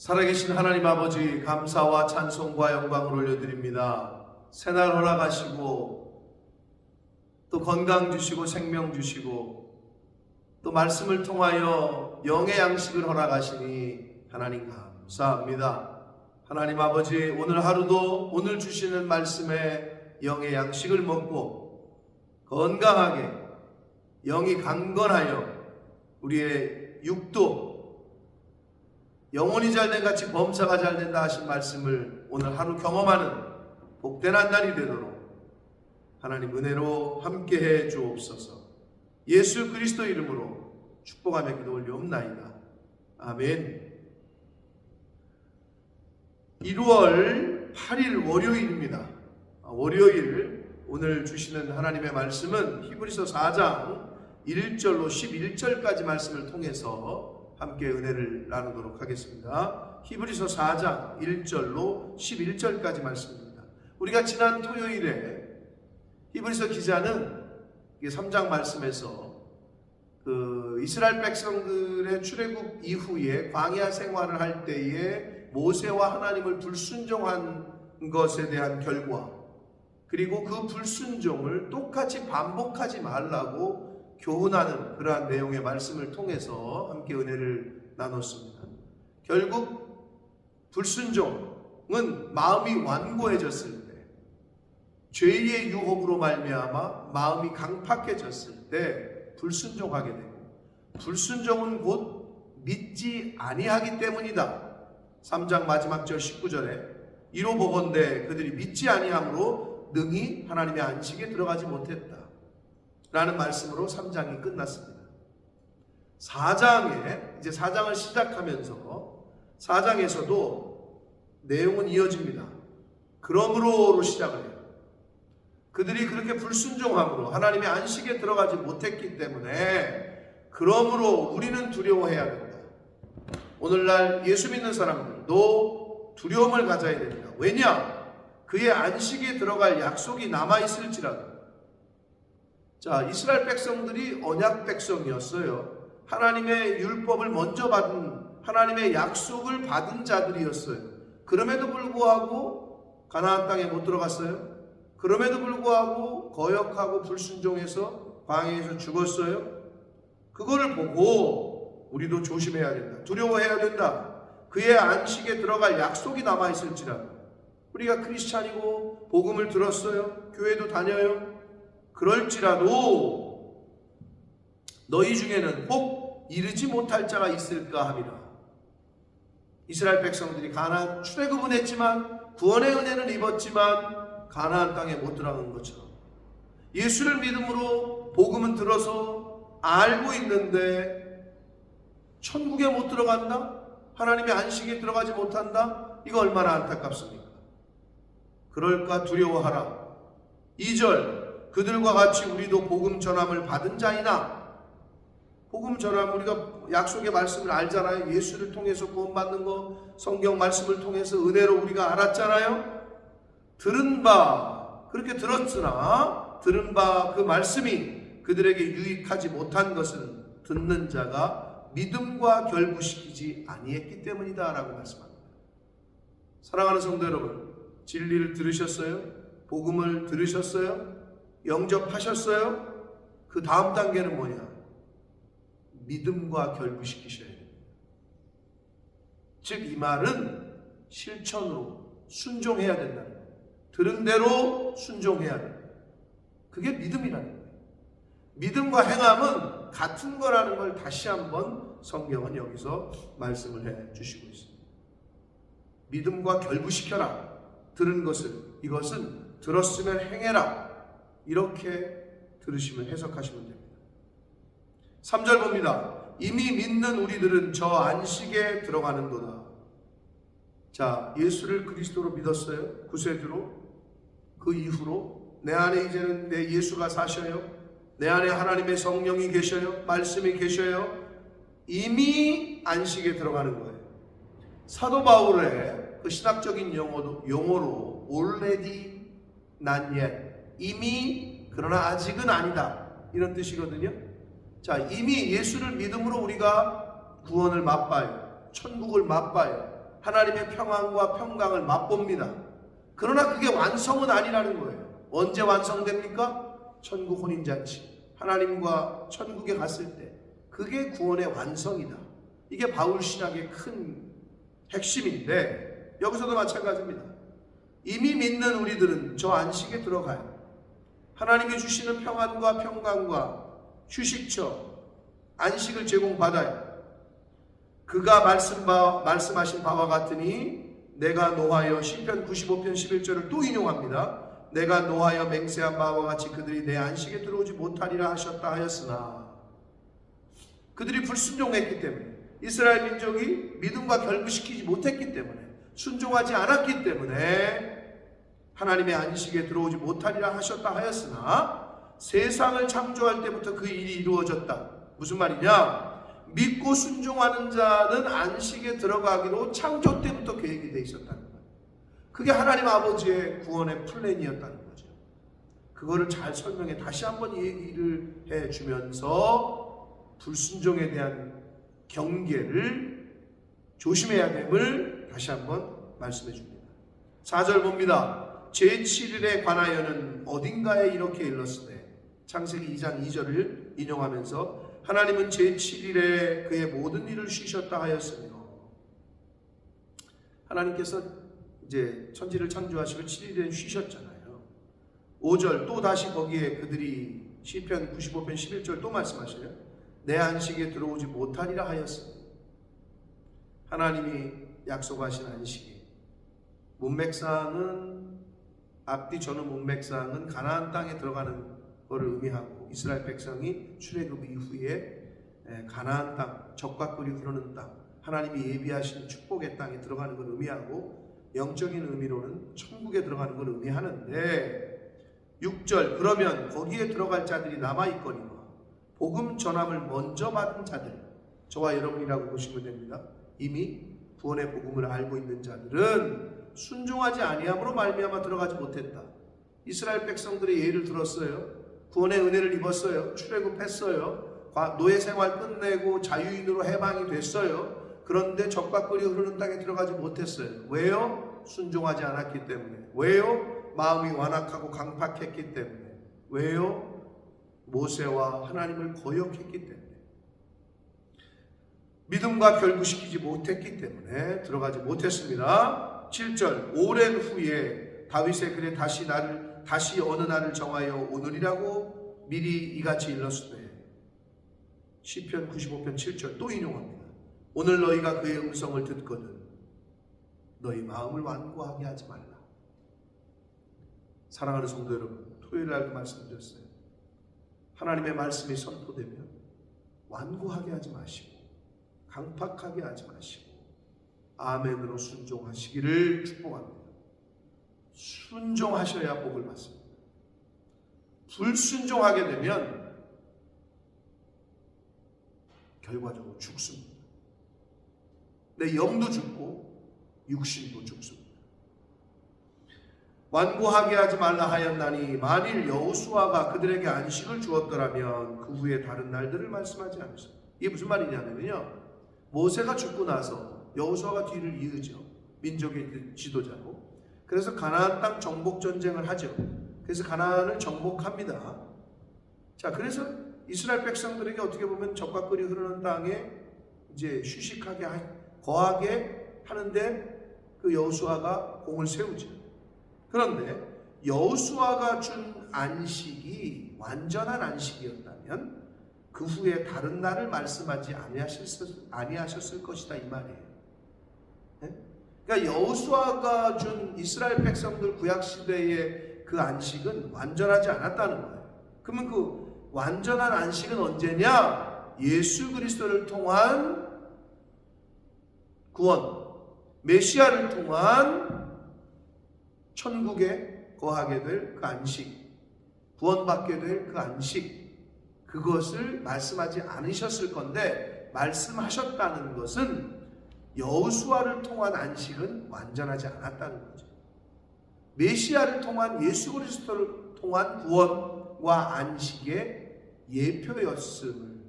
살아계신 하나님 아버지, 감사와 찬송과 영광을 올려드립니다. 새날 허락하시고 또 건강 주시고 생명 주시고 또 말씀을 통하여 영의 양식을 허락하시니 하나님 감사합니다. 하나님 아버지, 오늘 하루도 오늘 주시는 말씀에 영의 양식을 먹고 건강하게 영이 강건하여 우리의 육도 영혼이 잘된 같이 범사가 잘된다 하신 말씀을 오늘 하루 경험하는 복된 한 날이 되도록 하나님 은혜로 함께해 주옵소서. 예수 그리스도 이름으로 축복하며 기도 올리옵나이다. 아멘. 1월 8일 월요일입니다. 월요일 오늘 주시는 하나님의 말씀은 히브리서 4장 1절로 11절까지 말씀을 통해서 함께 은혜를 나누도록 하겠습니다. 히브리서 4장 1절로 11절까지 말씀입니다. 우리가 지난 토요일에 히브리서 기자는 3장 말씀에서 이스라엘 백성들의 출애굽 이후에 광야 생활을 할 때에 모세와 하나님을 불순종한 것에 대한 결과, 그리고 그 불순종을 똑같이 반복하지 말라고 교훈하는 그러한 내용의 말씀을 통해서 함께 은혜를 나눴습니다. 결국 불순종은 마음이 완고해졌을 때, 죄의 유혹으로 말미암아 마음이 강팍해졌을 때 불순종하게 되고, 불순종은 곧 믿지 아니하기 때문이다. 3장 마지막 절 19절에 이로 보건대 그들이 믿지 아니함으로 능히 하나님의 안식에 들어가지 못했다 라는 말씀으로 3장이 끝났습니다. 4장에 이제 4장을 시작하면서 4장에서도 내용은 이어집니다. 그러므로로 시작을 해요. 그들이 그렇게 불순종함으로 하나님의 안식에 들어가지 못했기 때문에 그러므로 우리는 두려워해야 된다. 오늘날 예수 믿는 사람들도 두려움을 가져야 됩니다. 왜냐? 그의 안식에 들어갈 약속이 남아있을지라도. 자, 이스라엘 백성들이 언약 백성이었어요. 하나님의 율법을 먼저 받은, 하나님의 약속을 받은 자들이었어요. 그럼에도 불구하고 가나안 땅에 못 들어갔어요. 그럼에도 불구하고 거역하고 불순종해서 광야에서 죽었어요. 그거를 보고 우리도 조심해야 된다. 두려워해야 된다. 그의 안식에 들어갈 약속이 남아있을지라도. 우리가 크리스찬이고 복음을 들었어요. 교회도 다녀요. 그럴지라도 너희 중에는 혹 이르지 못할 자가 있을까 함이라. 이스라엘 백성들이 가나안 출애굽은 했지만 구원의 은혜는 입었지만 가나안 땅에 못 들어간 것처럼, 예수를 믿음으로 복음은 들어서 알고 있는데 천국에 못 들어간다? 하나님의 안식에 들어가지 못한다? 이거 얼마나 안타깝습니까? 그럴까 두려워하라. 2절 그들과 같이 우리도 복음 전함을 받은 자이나. 복음 전함, 우리가 약속의 말씀을 알잖아요. 예수를 통해서 구원받는 거 성경 말씀을 통해서 은혜로 우리가 알았잖아요. 들은 바, 그렇게 들었으나 들은 바 그 말씀이 그들에게 유익하지 못한 것은 듣는 자가 믿음과 결부시키지 아니했기 때문이다 라고 말씀합니다. 사랑하는 성도 여러분, 진리를 들으셨어요? 복음을 들으셨어요? 영접하셨어요? 그 다음 단계는 뭐냐? 믿음과 결부시키셔야 됩니다. 즉 이 말은 실천으로 순종해야 된다는 거예요. 들은 대로 순종해야 됩니다. 그게 믿음이라는 거예요. 믿음과 행함은 같은 거라는 걸 다시 한번 성경은 여기서 말씀을 해 주시고 있습니다. 믿음과 결부시켜라. 들은 것을, 이것은 들었으면 행해라. 이렇게 들으시면 해석하시면 됩니다. 3절 봅니다. 이미 믿는 우리들은 저 안식에 들어가는도다. 자, 예수를 그리스도로 믿었어요. 구세주로. 그 이후로 내 안에 이제는 내 예수가 사셔요. 내 안에 하나님의 성령이 계셔요. 말씀이 계셔요. 이미 안식에 들어가는 거예요. 사도 바울의 그 신학적인 용어로 already not yet, 이미 그러나 아직은 아니다, 이런 뜻이거든요. 자, 이미 예수를 믿음으로 우리가 구원을 맛봐요. 천국을 맛봐요. 하나님의 평안과 평강을 맛봅니다. 그러나 그게 완성은 아니라는 거예요. 언제 완성됩니까? 천국 혼인잔치, 하나님과 천국에 갔을 때, 그게 구원의 완성이다. 이게 바울 신학의 큰 핵심인데, 여기서도 마찬가지입니다. 이미 믿는 우리들은 저 안식에 들어가요. 하나님이 주시는 평안과 평강과 휴식처, 안식을 제공받아요. 그가 말씀하신 바와 같으니 내가 노하여, 시편 95편 11절을 또 인용합니다. 내가 노하여 맹세한 바와 같이 그들이 내 안식에 들어오지 못하리라 하셨다 하였으나, 그들이 불순종했기 때문에, 이스라엘 민족이 믿음과 결부시키지 못했기 때문에, 순종하지 않았기 때문에 하나님의 안식에 들어오지 못하리라 하셨다 하였으나, 세상을 창조할 때부터 그 일이 이루어졌다. 무슨 말이냐? 믿고 순종하는 자는 안식에 들어가기로 창조 때부터 계획이 돼 있었다는 거예요. 그게 하나님 아버지의 구원의 플랜이었다는 거죠. 그거를 잘 설명해 다시 한번 얘기를 해주면서 불순종에 대한 경계를 조심해야 됨을 다시 한번 말씀해 줍니다. 4절 봅니다. 제7일에 관하여는 어딘가에 이렇게 일렀으되, 창세기 2장 2절을 인용하면서 하나님은 제7일에 그의 모든 일을 쉬셨다 하였으며, 하나님께서 이제 천지를 창조하시고 7일에 쉬셨잖아요. 5절 또 다시 거기에 그들이 시편 95편 11절 또 말씀하셔요. 내 안식에 들어오지 못하리라 하였으니, 하나님이 약속하신 안식이, 문맥상은 앞뒤 저는 문맥상은 가나안 땅에 들어가는 것을 의미하고, 이스라엘 백성이 출애굽 이후에 가나안 땅, 젖과 꿀이 흐르는 땅, 하나님이 예비하신 축복의 땅에 들어가는 걸 의미하고, 영적인 의미로는 천국에 들어가는 걸 의미하는데, 6절 그러면 거기에 들어갈 자들이 남아있거니와 복음 전함을 먼저 받은 자들, 저와 여러분이라고 보시면 됩니다. 이미 구원의 복음을 알고 있는 자들은 순종하지 아니함으로 말미암아 들어가지 못했다. 이스라엘 백성들의 예를 들었어요. 구원의 은혜를 입었어요. 출애굽했어요. 노예 생활 끝내고 자유인으로 해방이 됐어요. 그런데 젖과 꿀이 흐르는 땅에 들어가지 못했어요. 왜요? 순종하지 않았기 때문에. 왜요? 마음이 완악하고 강팍했기 때문에. 왜요? 모세와 하나님을 거역했기 때문에. 믿음과 결부시키지 못했기 때문에 들어가지 못했습니다. 7절 오랜 후에 다윗의 글에 다시 어느 날을 정하여 오늘이라고 미리 이같이 일렀으되, 시편 95편 7절 또 인용합니다. 오늘 너희가 그의 음성을 듣거든 너희 마음을 완고하게 하지 말라. 사랑하는 성도 여러분, 토요일 날도 말씀드렸어요. 하나님의 말씀이 선포되면 완고하게 하지 마시고 강팍하게 하지 마시고 아멘으로 순종하시기를 축복합니다. 순종하셔야 복을 받습니다. 불순종하게 되면 결과적으로 죽습니다. 내 영도 죽고 육신도 죽습니다. 완고하게 하지 말라 하였나니 만일 여호수아가 그들에게 안식을 주었더라면 그 후에 다른 날들을 말씀하지 않으셨다. 이게 무슨 말이냐면요, 모세가 죽고 나서 여호수아가 뒤를 이으죠. 민족의 지도자로. 그래서 가나안 땅 정복 전쟁을 하죠. 그래서 가나안을 정복합니다. 자, 그래서 이스라엘 백성들에게 어떻게 보면 젖과 꿀이 흐르는 땅에 이제 휴식하게 거하게 하는데 그 여호수아가 공을 세우죠. 그런데 여호수아가 준 안식이 완전한 안식이었다면 그 후에 다른 날을 말씀하지 아니하셨을 것이다, 이 말이에요. 네? 그러니까 여호수아가 준 이스라엘 백성들 구약시대의 그 안식은 완전하지 않았다는 거예요. 그러면 그 완전한 안식은 언제냐? 예수 그리스도를 통한 구원, 메시아를 통한 천국에 거하게 될 그 안식, 구원받게 될 그 안식, 그것을 말씀하지 않으셨을 건데 말씀하셨다는 것은 여호수아를 통한 안식은 완전하지 않았다는 거죠. 메시아를 통한 예수 그리스도를 통한 구원과 안식의 예표였음을,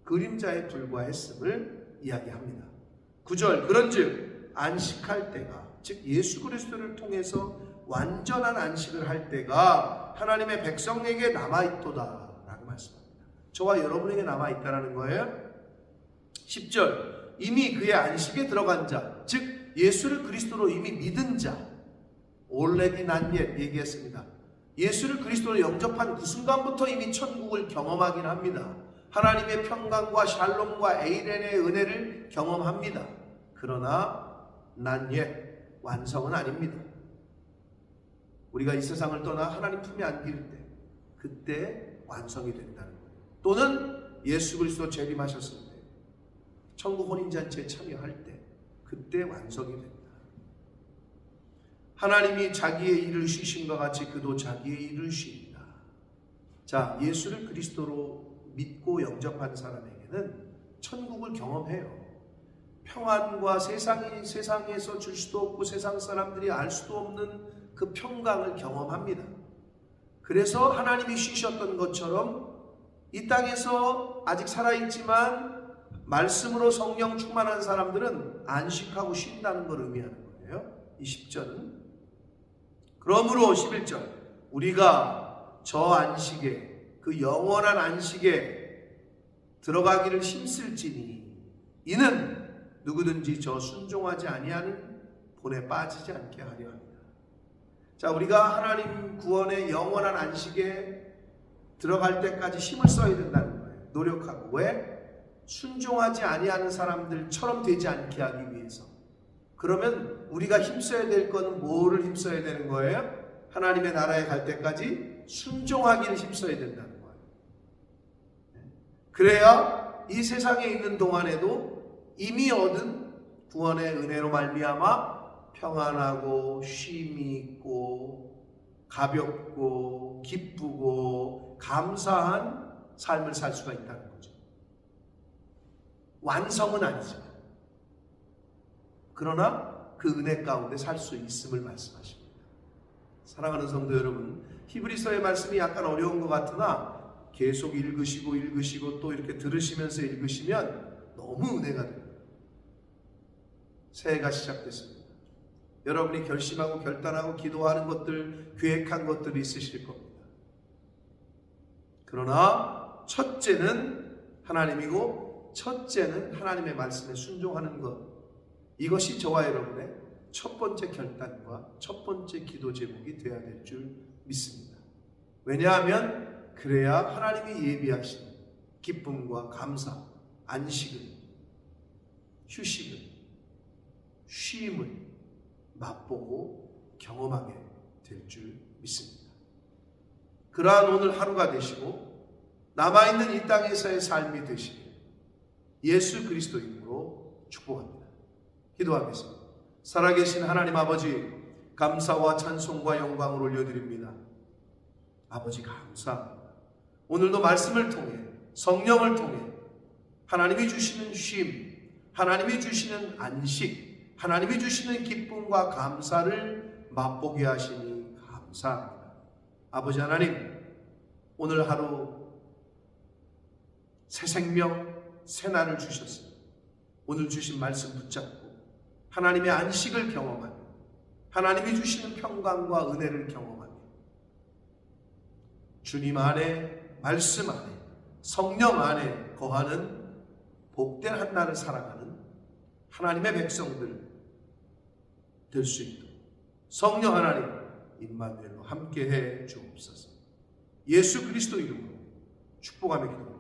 그림자에 불과했음을 이야기합니다. 9절 그런즉 안식할 때가, 즉 예수 그리스도를 통해서 완전한 안식을 할 때가 하나님의 백성에게 남아있도다 라고 말씀합니다. 저와 여러분에게 남아있다라는 거예요. 10절, 이미 그의 안식에 들어간 자, 즉 예수를 그리스도로 이미 믿은 자, already not yet 얘기했습니다. 예수를 그리스도로 영접한 그 순간부터 이미 천국을 경험하긴 합니다. 하나님의 평강과 샬롬과 에이렌의 은혜를 경험합니다. 그러나 not yet, 완성은 아닙니다. 우리가 이 세상을 떠나 하나님 품에 안길 때, 그때 완성이 된다는 거예요. 또는 예수 그리스도 재림하셨을 때, 천국 혼인잔치에 참여할 때, 그때 완성이 된다. 하나님이 자기의 일을 쉬신 것 같이 그도 자기의 일을 쉽니다. 자, 예수를 그리스도로 믿고 영접한 사람에게는 천국을 경험해요. 평안과 세상에서 줄 수도 없고 세상 사람들이 알 수도 없는 그 평강을 경험합니다. 그래서 하나님이 쉬셨던 것처럼 이 땅에서 아직 살아있지만 말씀으로 성령 충만한 사람들은 안식하고 쉰다는 걸 의미하는 거예요. 이 10절은. 그러므로 11절, 우리가 저 안식에, 그 영원한 안식에 들어가기를 힘쓸지니 이는 누구든지 저 순종하지 아니하는 본에 빠지지 않게 하려 합니다. 자, 우리가 하나님 구원의 영원한 안식에 들어갈 때까지 힘을 써야 된다는 거예요. 노력하고. 왜? 순종하지 아니하는 사람들처럼 되지 않게 하기 위해서. 그러면 우리가 힘써야 될 거는 뭐를 힘써야 되는 거예요? 하나님의 나라에 갈 때까지 순종하기를 힘써야 된다는 거예요. 그래야 이 세상에 있는 동안에도 이미 얻은 구원의 은혜로 말미암아 평안하고 쉼이 있고 가볍고 기쁘고 감사한 삶을 살 수가 있다는 거죠. 완성은 아니지만 그러나 그 은혜 가운데 살 수 있음을 말씀하십니다. 사랑하는 성도 여러분, 히브리서의 말씀이 약간 어려운 것 같으나 계속 읽으시고 또 이렇게 들으시면서 읽으시면 너무 은혜가 됩니다. 새해가 시작됐습니다. 여러분이 결심하고 결단하고 기도하는 것들, 계획한 것들이 있으실 겁니다. 그러나 첫째는 하나님이고 첫째는 하나님의 말씀에 순종하는 것, 이것이 저와 여러분의 첫 번째 결단과 첫 번째 기도 제목이 되어야 될 줄 믿습니다. 왜냐하면 그래야 하나님이 예비하신 기쁨과 감사, 안식을, 휴식을, 쉼을 맛보고 경험하게 될 줄 믿습니다. 그러한 오늘 하루가 되시고 남아있는 이 땅에서의 삶이 되시길 예수 그리스도 이름으로 축복합니다. 기도하겠습니다. 살아계신 하나님 아버지, 감사와 찬송과 영광을 올려드립니다. 아버지 감사합니다. 오늘도 말씀을 통해, 성령을 통해 하나님이 주시는 쉼, 하나님이 주시는 안식, 하나님이 주시는 기쁨과 감사를 맛보게 하시니 감사합니다. 아버지 하나님, 오늘 하루 새 생명, 새 날을 주셨습니다. 오늘 주신 말씀 붙잡고 하나님의 안식을 경험하며 하나님이 주시는 평강과 은혜를 경험하며 주님 안에, 말씀 안에, 성령 안에 거하는 복된 한나를 살아가는 하나님의 백성들 될 수 있도록 성령 하나님 임마누엘로 함께해 주옵소서. 예수 그리스도 이름으로 축복하며 기도합니다.